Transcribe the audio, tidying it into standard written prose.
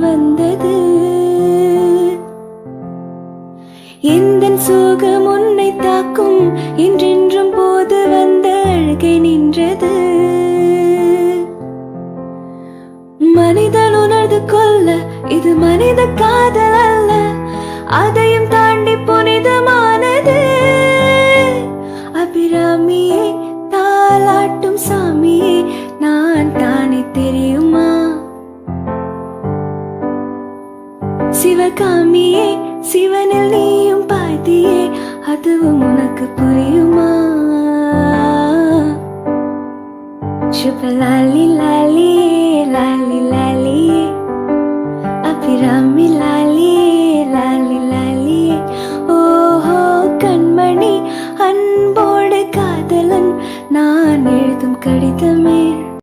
வந்தது. எந்தன் சோகம் உன்னை தாக்கும் என்றென்றும் போது வந்த அழுகை நின்றது. மனிதன் உணர்ந்து கொள்ள இது மனித காதல் அல்ல, அதையும் தாண்டி புனிதமானது. அபிராமியே தாலாட்டும் சாமியே நான் தானே தெரியுமா? சிவகாமியே சிவனில் நீயும் பாதியே, அதுவும் உனக்கு புரியுமா? சுபலாலி லாலி லாலி லாலி, அபிராமி லாலி லாலி லாலி. ஓஹோ கண்மணி அன்போடு காதலன் நான் எழுதும் கடிதமே.